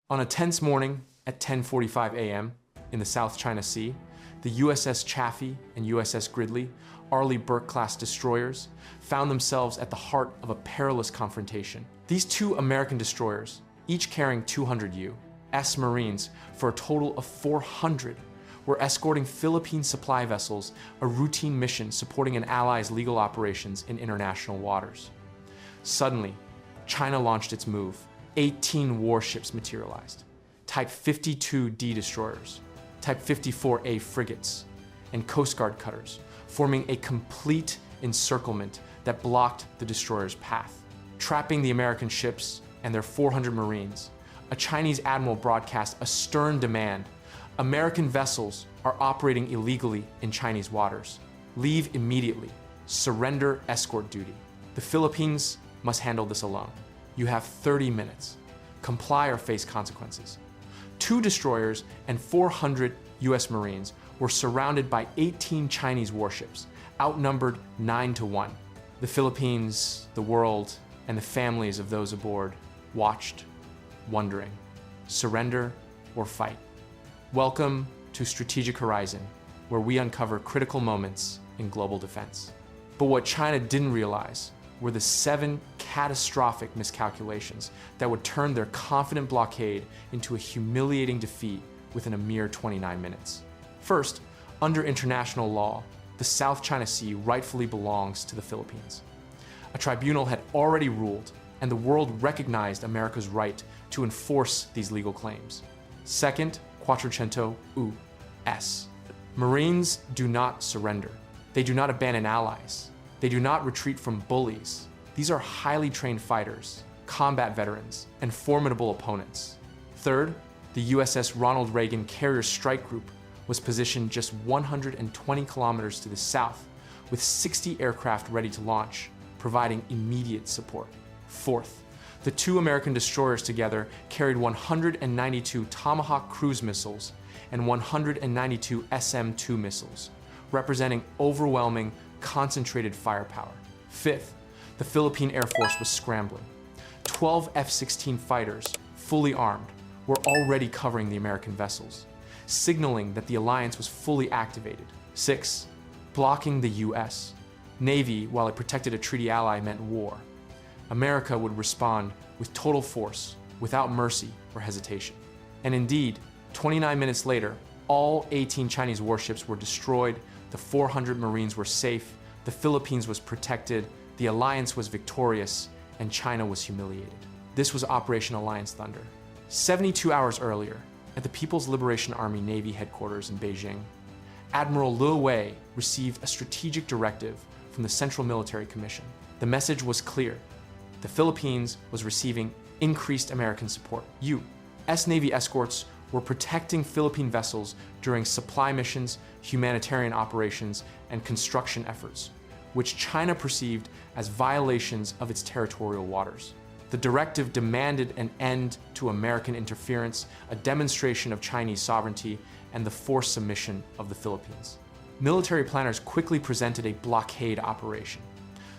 On a tense morning at 10:45 a.m. in the South China Sea, the USS Chaffee and USS Gridley, Arleigh Burke-class destroyers, found themselves at the heart of a perilous confrontation. These two American destroyers, each carrying 200 U.S. Marines for a total of 400, were escorting Philippine supply vessels, a routine mission supporting an ally's legal operations in international waters. Suddenly, China launched its move. 18 warships materialized, Type 52D destroyers, Type 54A frigates, and Coast Guard cutters, forming a complete encirclement that blocked the destroyer's path. Trapping the American ships and their 400 Marines, a Chinese admiral broadcast a stern demand: American vessels are operating illegally in Chinese waters. Leave immediately. Surrender escort duty. The Philippines must handle this alone. You have 30 minutes. Comply or face consequences. 2 destroyers and 400 U.S. Marines were surrounded by 18 Chinese warships, outnumbered 9-1. The Philippines, the world, and the families of those aboard watched, wondering, surrender or fight. Welcome to Strategic Horizon, where we uncover critical moments in global defense. But what China didn't realize were the 7 catastrophic miscalculations that would turn their confident blockade into a humiliating defeat within a mere 29 minutes. First, under international law, the South China Sea rightfully belongs to the Philippines. A tribunal had already ruled, and the world recognized America's right to enforce these legal claims. Second, Quattrocento U.S. Marines do not surrender. They do not abandon allies. They do not retreat from bullies. These are highly trained fighters, combat veterans, and formidable opponents. Third, the USS Ronald Reagan Carrier Strike Group was positioned just 120 kilometers to the south, with 60 aircraft ready to launch, providing immediate support. Fourth, the 2 American destroyers together carried 192 Tomahawk cruise missiles and 192 SM-2 missiles, representing overwhelming, concentrated firepower. Fifth, the Philippine Air Force was scrambling. 12 F-16 fighters, fully armed, were already covering the American vessels, signaling that the alliance was fully activated. 6. Blocking the U.S. Navy, while it protected a treaty ally, meant war. America would respond with total force, without mercy or hesitation. And indeed, 29 minutes later, all 18 Chinese warships were destroyed, the 400 Marines were safe, the Philippines was protected, the alliance was victorious, and China was humiliated. This was Operation Alliance Thunder. 72 hours earlier, at the People's Liberation Army Navy headquarters in Beijing, Admiral Le Wei received a strategic directive from the Central Military Commission. The message was clear. The Philippines was receiving increased American support. U.S. Navy escorts were protecting Philippine vessels during supply missions, humanitarian operations, and construction efforts, which China perceived as violations of its territorial waters. The directive demanded an end to American interference, a demonstration of Chinese sovereignty, and the forced submission of the Philippines. Military planners quickly presented a blockade operation: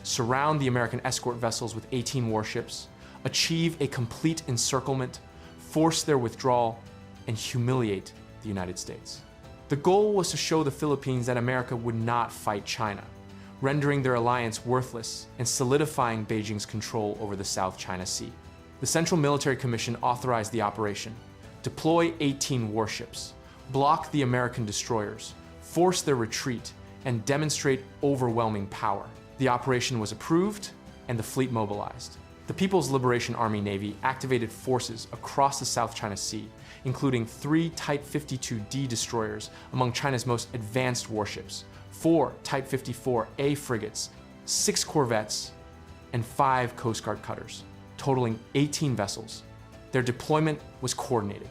surround the American escort vessels with 18 warships, achieve a complete encirclement, force their withdrawal, and humiliate the United States. The goal was to show the Philippines that America would not fight China, rendering their alliance worthless and solidifying Beijing's control over the South China Sea. The Central Military Commission authorized the operation: deploy 18 warships, block the American destroyers, force their retreat, and demonstrate overwhelming power. The operation was approved, and the fleet mobilized. The People's Liberation Army Navy activated forces across the South China Sea, including 3 Type 52D destroyers among China's most advanced warships, 4 Type 54A frigates, 6 corvettes, and 5 Coast Guard cutters, totaling 18 vessels. Their deployment was coordinated,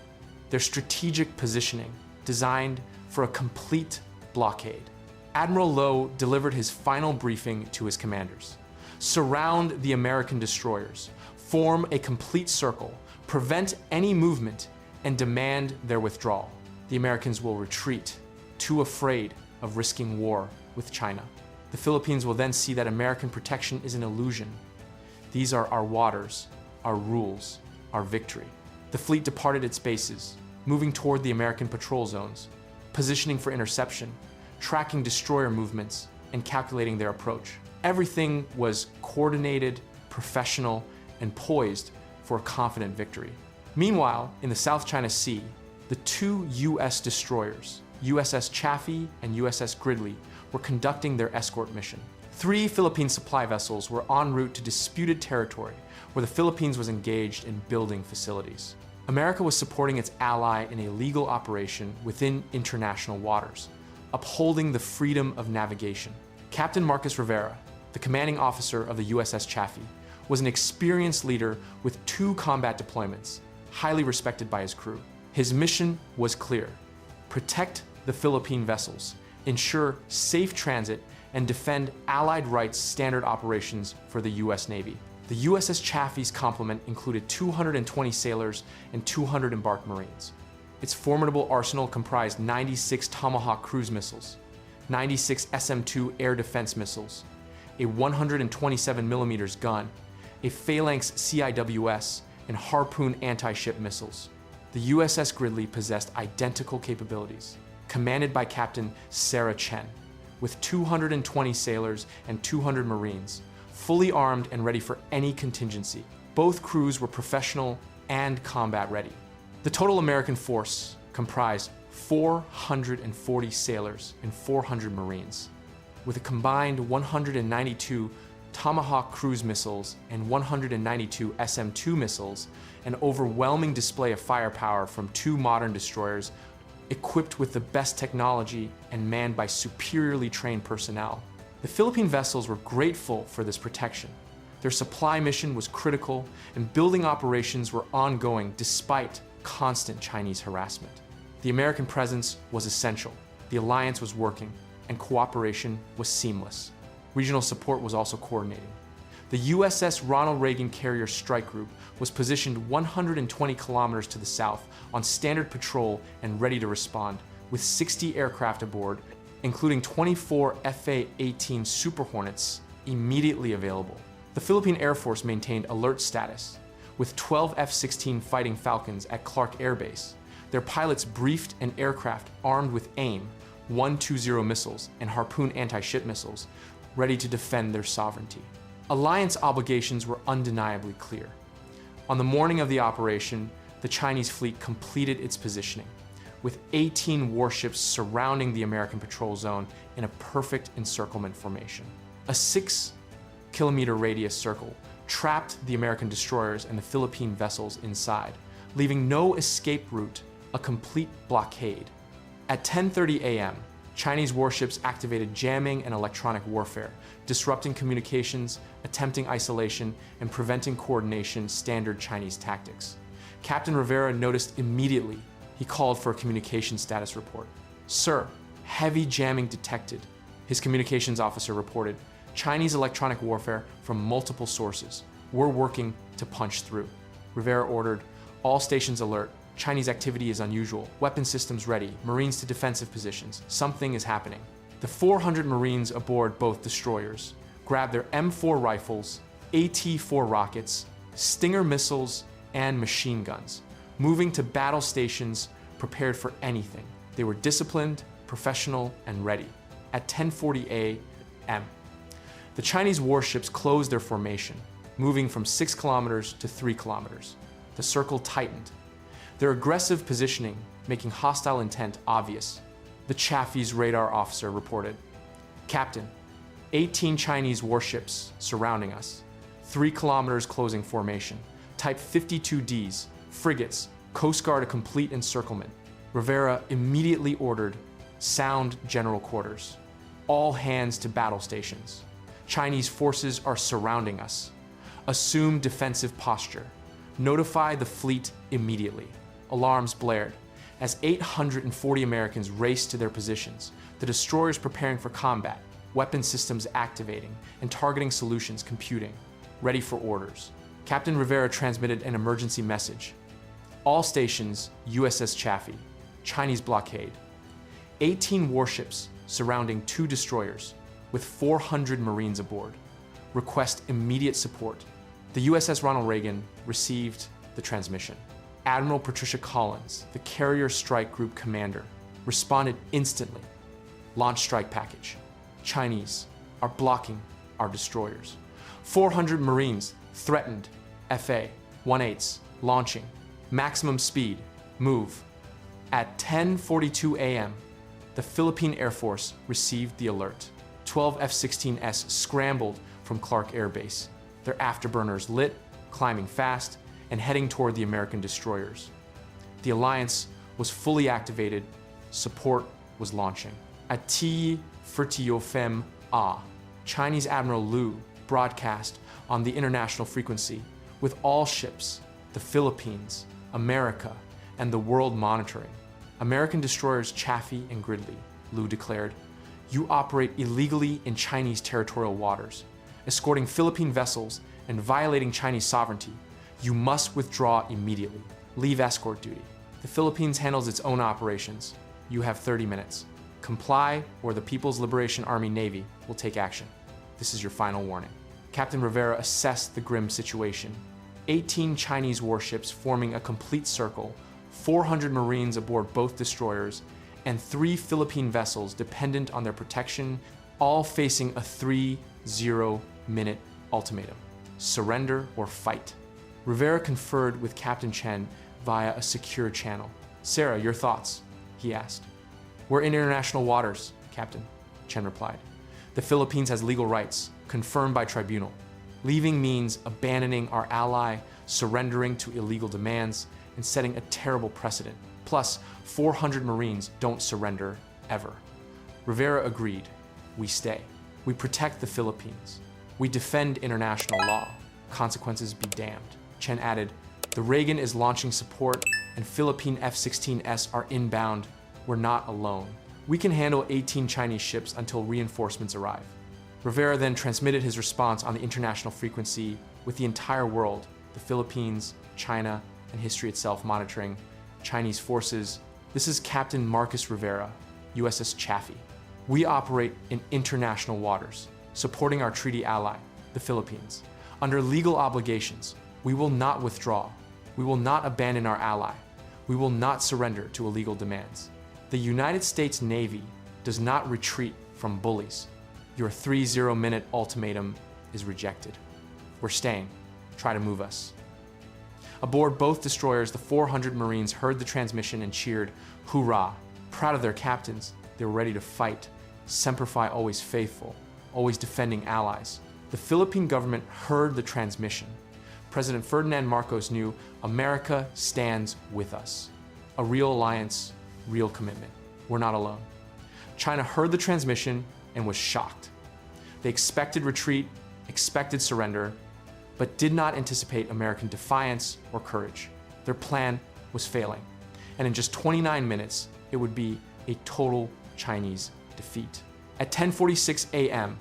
their strategic positioning designed for a complete blockade. Admiral Lowe delivered his final briefing to his commanders: surround the American destroyers, form a complete circle, prevent any movement, and demand their withdrawal. The Americans will retreat, too afraid of risking war with China. The Philippines will then see that American protection is an illusion. These are our waters, our rules, our victory. The fleet departed its bases, moving toward the American patrol zones, positioning for interception, tracking destroyer movements, and calculating their approach. Everything was coordinated, professional, and poised for a confident victory. Meanwhile, in the South China Sea, the two U.S. destroyers, USS Chaffee and USS Gridley, were conducting their escort mission. 3 Philippine supply vessels were en route to disputed territory where the Philippines was engaged in building facilities. America was supporting its ally in a legal operation within international waters, upholding the freedom of navigation. Captain Marcus Rivera, the commanding officer of the USS Chaffee, was an experienced leader with 2 combat deployments, highly respected by his crew. His mission was clear: protect the Philippine vessels, ensure safe transit, and defend Allied rights standard operations for the U.S. Navy. The USS Chaffee's complement included 220 sailors and 200 embarked Marines. Its formidable arsenal comprised 96 Tomahawk cruise missiles, 96 SM-2 air defense missiles, a 127mm gun, a Phalanx CIWS, and Harpoon anti-ship missiles. The USS Gridley possessed identical capabilities, commanded by Captain Sarah Chen, with 220 sailors and 200 Marines, fully armed and ready for any contingency. Both crews were professional and combat ready. The total American force comprised 440 sailors and 400 Marines, with a combined 192 Tomahawk cruise missiles and 192 SM-2 missiles, an overwhelming display of firepower from 2 modern destroyers equipped with the best technology and manned by superiorly trained personnel. The Philippine vessels were grateful for this protection. Their supply mission was critical, and building operations were ongoing despite constant Chinese harassment. The American presence was essential, the alliance was working, and cooperation was seamless. Regional support was also coordinating. The USS Ronald Reagan Carrier Strike Group was positioned 120 kilometers to the south on standard patrol and ready to respond, with 60 aircraft aboard, including 24 FA-18 Super Hornets immediately available. The Philippine Air Force maintained alert status, with 12 F-16 Fighting Falcons at Clark Air Base. Their pilots briefed an aircraft armed with AIM 120 missiles and Harpoon anti-ship missiles, ready to defend their sovereignty. Alliance obligations were undeniably clear. On the morning of the operation, the Chinese fleet completed its positioning, with 18 warships surrounding the American patrol zone in a perfect encirclement formation. A 6-kilometer radius circle trapped the American destroyers and the Philippine vessels inside, leaving no escape route, a complete blockade. At 10:30 a.m., Chinese warships activated jamming and electronic warfare, disrupting communications, attempting isolation, and preventing coordination, standard Chinese tactics. Captain Rivera noticed immediately. He called for a communication status report. "Sir, heavy jamming detected," his communications officer reported. "Chinese electronic warfare from multiple sources. We're working to punch through." Rivera ordered, "All stations alert. Chinese activity is unusual. Weapon systems ready. Marines to defensive positions. Something is happening." The 400 Marines aboard both destroyers grabbed their M4 rifles, AT-4 rockets, Stinger missiles, and machine guns, moving to battle stations prepared for anything. They were disciplined, professional, and ready. At 10:40 a.m., the Chinese warships closed their formation, moving from 6 kilometers to 3 kilometers. The circle tightened, their aggressive positioning making hostile intent obvious. The Chaffee's radar officer reported, "Captain, 18 Chinese warships surrounding us, 3 kilometers closing formation, Type 52Ds, frigates, Coast Guard a complete encirclement." Rivera immediately ordered, "Sound general quarters. All hands to battle stations. Chinese forces are surrounding us. Assume defensive posture. Notify the fleet immediately." Alarms blared as 840 Americans raced to their positions, the destroyers preparing for combat, weapon systems activating, and targeting solutions computing, ready for orders. Captain Rivera transmitted an emergency message. "All stations, USS Chaffee, Chinese blockade. 18 warships surrounding 2 destroyers with 400 Marines aboard. Request immediate support." The USS Ronald Reagan received the transmission. Admiral Patricia Collins, the Carrier Strike Group commander, responded instantly. Launch strike package. Chinese are blocking our destroyers. 400 Marines threatened. FA 1/8 launching. Maximum speed. Move. At 10:42 a.m., the Philippine Air Force received the alert. 12 F-16S scrambled from Clark Air Base, their afterburners lit, climbing fast, and heading toward the American destroyers. The alliance was fully activated. Support was launching. At T-40 A, Chinese Admiral Liu broadcast on the international frequency with all ships, the Philippines, America, and the world monitoring. American destroyers Chaffee and Gridley, Liu declared, "You operate illegally in Chinese territorial waters, escorting Philippine vessels and violating Chinese sovereignty. You must withdraw immediately. Leave escort duty. The Philippines handles its own operations. You have 30 minutes. Comply, or the People's Liberation Army Navy will take action. This is your final warning." Captain Rivera assessed the grim situation. 18 Chinese warships forming a complete circle, 400 Marines aboard both destroyers, and 3 Philippine vessels dependent on their protection, all facing a 30-minute ultimatum: surrender or fight. Rivera conferred with Captain Chen via a secure channel. "Sarah, your thoughts?" he asked. "We're in international waters, Captain," Chen replied. "The Philippines has legal rights, confirmed by tribunal. Leaving means abandoning our ally, surrendering to illegal demands, and setting a terrible precedent. Plus, 400 Marines don't surrender, ever." Rivera agreed. "We stay. We protect the Philippines. We defend international law. Consequences be damned." Chen added, "The Reagan is launching support, and Philippine F-16S are inbound. We're not alone. We can handle 18 Chinese ships until reinforcements arrive." Rivera then transmitted his response on the international frequency with the entire world, the Philippines, China, and history itself monitoring. Chinese forces. "This is Captain Marcus Rivera, USS Chaffee. We operate in international waters, supporting our treaty ally, the Philippines. Under legal obligations, we will not withdraw. We will not abandon our ally. We will not surrender to illegal demands. The United States Navy does not retreat from bullies. Your 30-minute ultimatum is rejected. We're staying. Try to move us." Aboard both destroyers, the 400 Marines heard the transmission and cheered, "Hoorah!" Proud of their captains, they were ready to fight. Semper Fi, always faithful, always defending allies. The Philippine government heard the transmission. President Ferdinand Marcos knew America stands with us. A real alliance, real commitment. We're not alone. China heard the transmission and was shocked. They expected retreat, expected surrender, but did not anticipate American defiance or courage. Their plan was failing, and in just 29 minutes, it would be a total Chinese defeat. At 10:46 a.m.,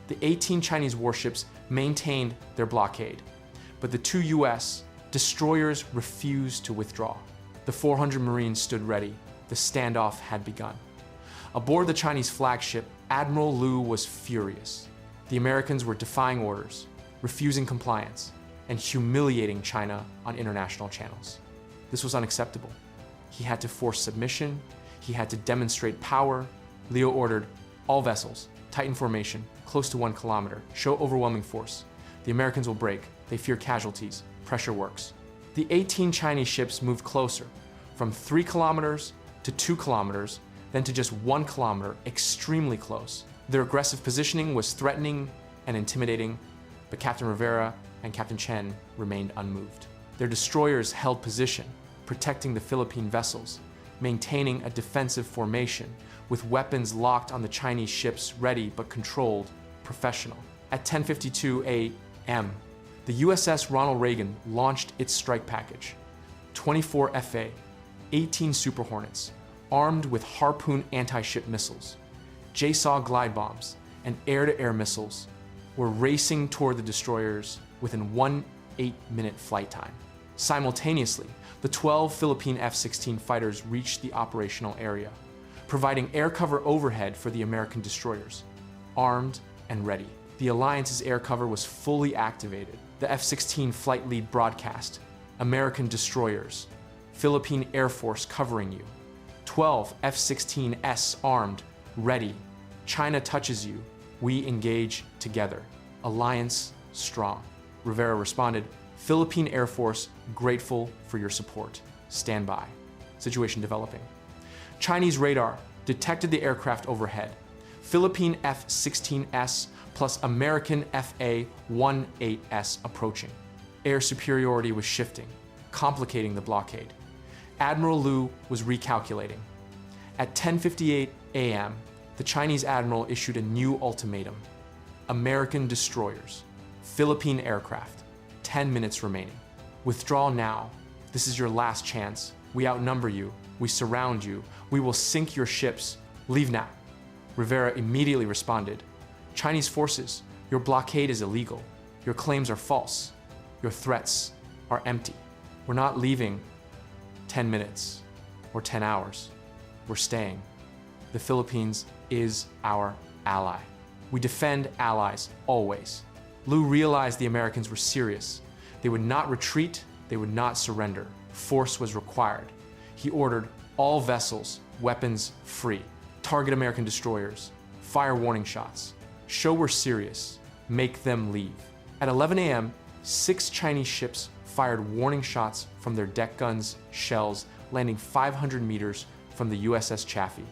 the 18 Chinese warships maintained their blockade, but the 2 U.S. destroyers refused to withdraw. The 400 Marines stood ready. The standoff had begun. Aboard the Chinese flagship, Admiral Liu was furious. The Americans were defying orders, refusing compliance, and humiliating China on international channels. This was unacceptable. He had to force submission. He had to demonstrate power. Liu ordered all vessels, tighten formation, close to 1 kilometer, show overwhelming force. The Americans will break. They fear casualties. Pressure works. The 18 Chinese ships moved closer, from 3 kilometers to 2 kilometers, then to just 1 kilometer, extremely close. Their aggressive positioning was threatening and intimidating, but Captain Rivera and Captain Chen remained unmoved. Their destroyers held position, protecting the Philippine vessels, maintaining a defensive formation, with weapons locked on the Chinese ships, ready but controlled, professional. At 10:52 a.m., the USS Ronald Reagan launched its strike package. 24 FA, 18 Super Hornets, armed with Harpoon anti-ship missiles, JSAW glide bombs, and air-to-air missiles, were racing toward the destroyers within 1 8-minute flight time. Simultaneously, the 12 Philippine F-16 fighters reached the operational area, providing air cover overhead for the American destroyers, armed and ready. The Alliance's air cover was fully activated. The F-16 flight lead broadcast, "American destroyers, Philippine Air Force covering you. 12 F-16S armed, ready. China touches you. We engage together. Alliance strong. Rivera responded, Philippine Air Force grateful for your support. Stand by. Situation developing. Chinese radar detected the aircraft overhead. Philippine F-16S plus American FA-18S approaching. Air superiority was shifting, complicating the blockade. Admiral Liu was recalculating. At 10:58 a.m., the Chinese admiral issued a new ultimatum. American destroyers, Philippine aircraft, 10 minutes remaining. Withdraw now. This is your last chance. We outnumber you. We surround you. We will sink your ships. Leave now. Rivera immediately responded, Chinese forces, your blockade is illegal. Your claims are false. Your threats are empty. We're not leaving 10 minutes or 10 hours. We're staying. The Philippines is our ally. We defend allies always. Liu realized the Americans were serious. They would not retreat. They would not surrender. Force was required. He ordered all vessels, weapons free. Target American destroyers. Fire warning shots. Show we're serious. Make them leave. At 11 a.m., 6 Chinese ships fired warning shots from their deck guns, shells, landing 500 meters from the USS Chaffee.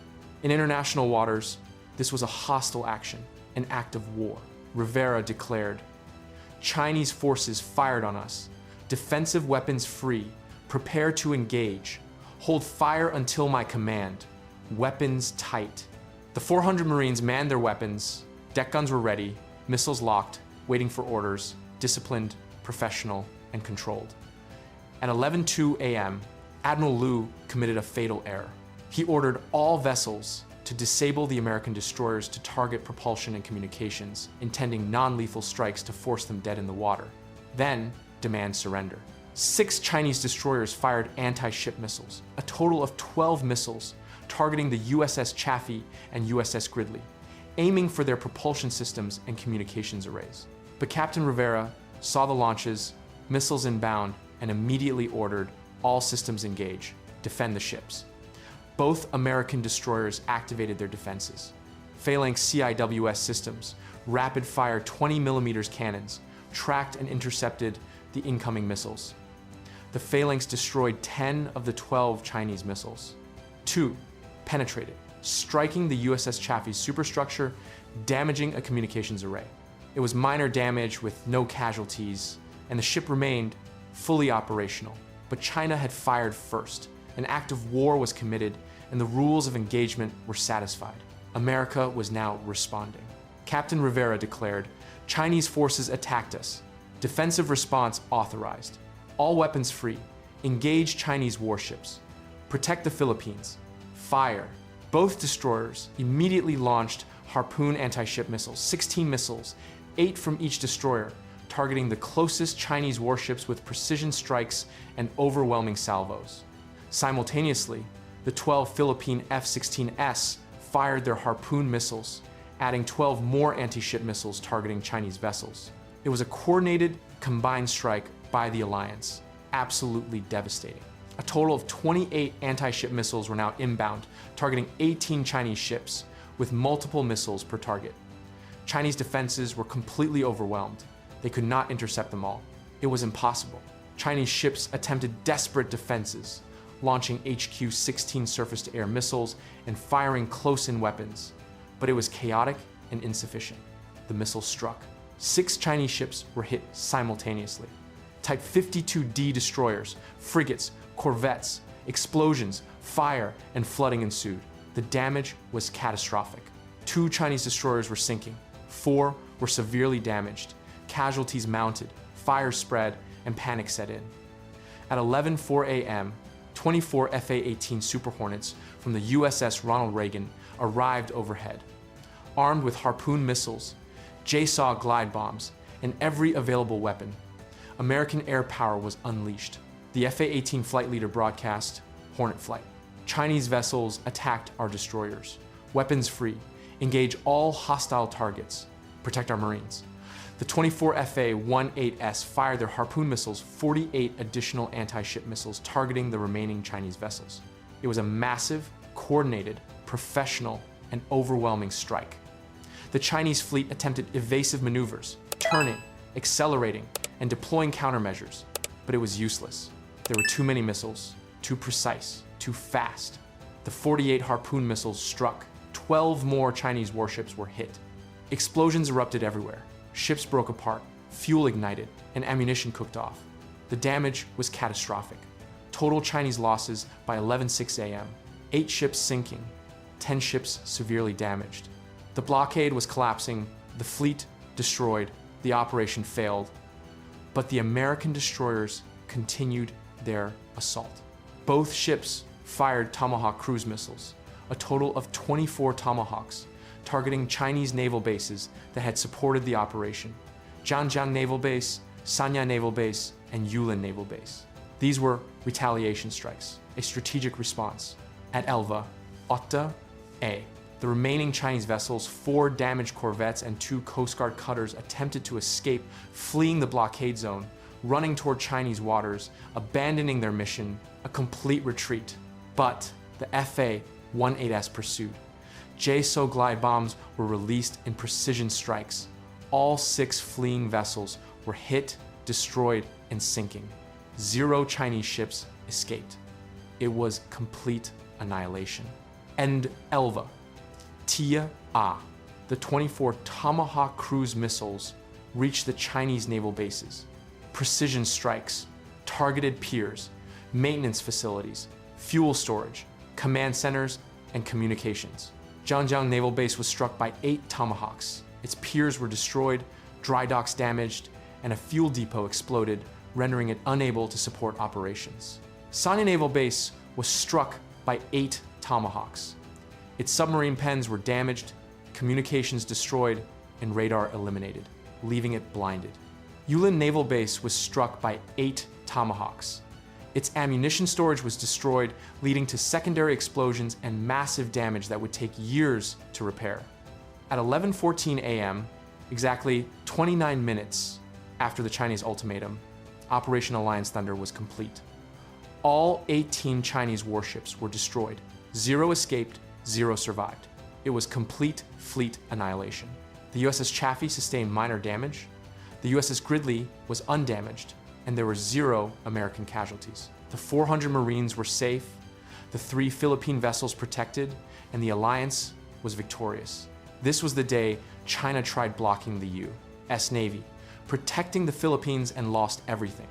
In international waters, this was a hostile action, an act of war. Rivera declared, Chinese forces fired on us. Defensive weapons free. Prepare to engage. Hold fire until my command. Weapons tight. The 400 Marines manned their weapons. Deck guns were ready, missiles locked, waiting for orders, disciplined, professional, and controlled. At 11:02 a.m., Admiral Liu committed a fatal error. He ordered all vessels to disable the American destroyers to target propulsion and communications, intending non-lethal strikes to force them dead in the water, then demand surrender. 6 Chinese destroyers fired anti-ship missiles, a total of 12 missiles, targeting the USS Chaffee and USS Gridley, aiming for their propulsion systems and communications arrays. But Captain Rivera saw the launches, missiles inbound, and immediately ordered all systems engage, defend the ships. Both American destroyers activated their defenses. Phalanx CIWS systems, rapid-fire 20mm cannons, tracked and intercepted the incoming missiles. The Phalanx destroyed 10 of the 12 Chinese missiles. 2 penetrated, striking the USS Chaffee's superstructure, damaging a communications array. It was minor damage with no casualties, and the ship remained fully operational. But China had fired first. An act of war was committed, and the rules of engagement were satisfied. America was now responding. Captain Rivera declared, Chinese forces attacked us. Defensive response authorized. All weapons free. Engage Chinese warships. Protect the Philippines. Fire. Both destroyers immediately launched Harpoon anti-ship missiles, 16 missiles, 8 from each destroyer, targeting the closest Chinese warships with precision strikes and overwhelming salvos. Simultaneously, the 12 Philippine F-16S fired their Harpoon missiles, adding 12 more anti-ship missiles targeting Chinese vessels. It was a coordinated, combined strike by the alliance, absolutely devastating. A total of 28 anti-ship missiles were now inbound, targeting 18 Chinese ships, with multiple missiles per target. Chinese defenses were completely overwhelmed. They could not intercept them all. It was impossible. Chinese ships attempted desperate defenses, launching HQ-16 surface-to-air missiles and firing close-in weapons. But it was chaotic and insufficient. The missiles struck. 6 Chinese ships were hit simultaneously. Type 52D destroyers, frigates, corvettes, explosions, fire, and flooding ensued. The damage was catastrophic. 2 Chinese destroyers were sinking. 4 were severely damaged. Casualties mounted, fire spread, and panic set in. At 11:04 a.m., 24 FA-18 Super Hornets from the USS Ronald Reagan arrived overhead. Armed with Harpoon missiles, JSAW glide bombs, and every available weapon, American air power was unleashed. The FA-18 flight leader broadcast, Hornet flight. Chinese vessels attacked our destroyers. Weapons free. Engage all hostile targets. Protect our Marines. The 24 FA-18S fired their Harpoon missiles 48 additional anti-ship missiles targeting the remaining Chinese vessels. It was a massive, coordinated, professional, and overwhelming strike. The Chinese fleet attempted evasive maneuvers, turning, accelerating, and deploying countermeasures, but it was useless. There were too many missiles, too precise, too fast. The 48 Harpoon missiles struck. 12 more Chinese warships were hit. Explosions erupted everywhere. Ships broke apart, fuel ignited, and ammunition cooked off. The damage was catastrophic. Total Chinese losses by 11:06 a.m. 8 ships sinking, 10 ships severely damaged. The blockade was collapsing, the fleet destroyed, the operation failed. But the American destroyers continued their assault. Both ships fired Tomahawk cruise missiles, a total of 24 Tomahawks, targeting Chinese naval bases that had supported the operation: Zhangjiang Naval Base, Sanya Naval Base, and Yulin Naval Base. These were retaliation strikes, a strategic response. At Elva, Otta A, the remaining Chinese vessels, 4 damaged corvettes and 2 Coast Guard cutters attempted to escape, fleeing the blockade zone, running toward Chinese waters, abandoning their mission, a complete retreat. But the FA-18S pursued. JSO glide bombs were released in precision strikes. All 6 fleeing vessels were hit, destroyed, and sinking. 0 Chinese ships escaped. It was complete annihilation. And Elva, Tia A, the 24 Tomahawk cruise missiles reached the Chinese naval bases. Precision strikes, targeted piers, maintenance facilities, fuel storage, command centers, and communications. Zhangjiang Naval Base was struck by 8 Tomahawks. Its piers were destroyed, dry docks damaged, and a fuel depot exploded, rendering it unable to support operations. Sanya Naval Base was struck by 8 Tomahawks. Its submarine pens were damaged, communications destroyed, and radar eliminated, leaving it blinded. Yulin Naval Base was struck by 8 Tomahawks. Its ammunition storage was destroyed, leading to secondary explosions and massive damage that would take years to repair. At 11:14 a.m., exactly 29 minutes after the Chinese ultimatum, Operation Alliance Thunder was complete. All 18 Chinese warships were destroyed. 0 escaped, 0 survived. It was complete fleet annihilation. The USS Chaffee sustained minor damage. The USS Gridley was undamaged, and there were 0 American casualties. The 400 Marines were safe, the 3 Philippine vessels protected, and the Alliance was victorious. This was the day China tried blocking the U.S. Navy, protecting the Philippines, and lost everything.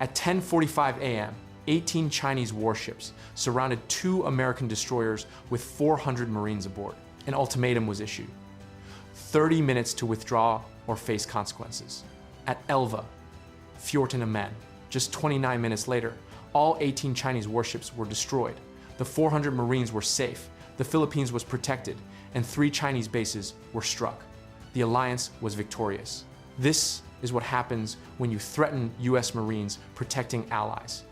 At 10:45 a.m., 18 Chinese warships surrounded 2 American destroyers with 400 Marines aboard. An ultimatum was issued: 30 minutes to withdraw or face consequences. At Elva, Fjorton Amen, just 29 minutes later, all 18 Chinese warships were destroyed. The 400 Marines were safe, the Philippines was protected, and 3 Chinese bases were struck. The Alliance was victorious. This is what happens when you threaten US Marines protecting allies.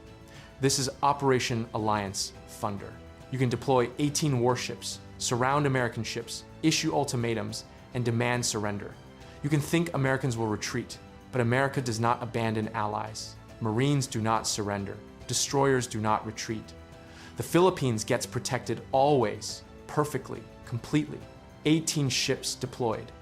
This is Operation Alliance Thunder. You can deploy 18 warships, surround American ships, issue ultimatums, and demand surrender. You can think Americans will retreat, but America does not abandon allies. Marines do not surrender. Destroyers do not retreat. The Philippines gets protected always, perfectly, completely. 18 ships deployed,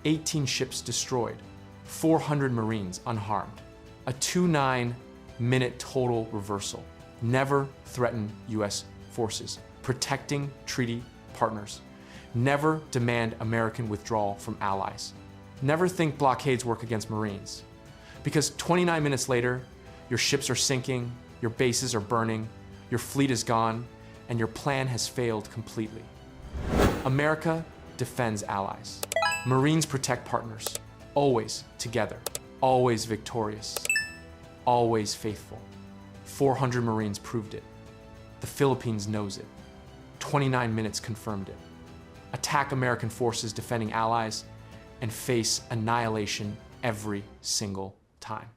18 ships destroyed, 400 Marines unharmed. A 29-minute total reversal. Never threaten US forces, protecting treaty partners. Never demand American withdrawal from allies. Never think blockades work against Marines. Because 29 minutes later, your ships are sinking, your bases are burning, your fleet is gone, and your plan has failed completely. America defends allies. Marines protect partners. Always together. Always victorious. Always faithful. 400 Marines proved it. The Philippines knows it. 29 minutes confirmed it. Attack American forces defending allies and face annihilation every single time.